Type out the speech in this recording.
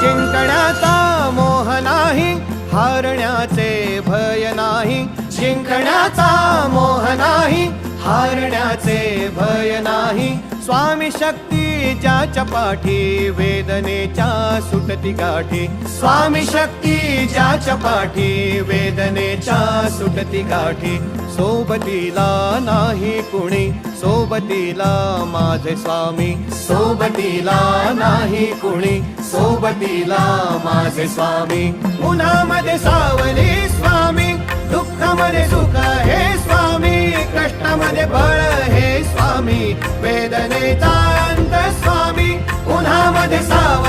जिंकण्याचा मोह नाही, हारण्याचे भय नाही. जिंकण्याचा मोह नाही, हारण्याचे भय नाही. स्वामी शक्ती ज्याच्या पाठी, वेदनेच्या सुटती गाठी. स्वामी शक्ती ज्याच्या पाठी, वेदनेच्या सुटती गाठी. सोबतीला नाही कुणी, सोबतीला माझे स्वामी. सोबतीला नाही कुणी, सोबतीला माझे स्वामी. उन्हामध्ये सावली स्वामी, दुःखामध्ये सुख हे स्वामी. कष्टामध्ये बळ हे स्वामी, वेदनेचा अंत स्वामी. उन्हामध्ये सावली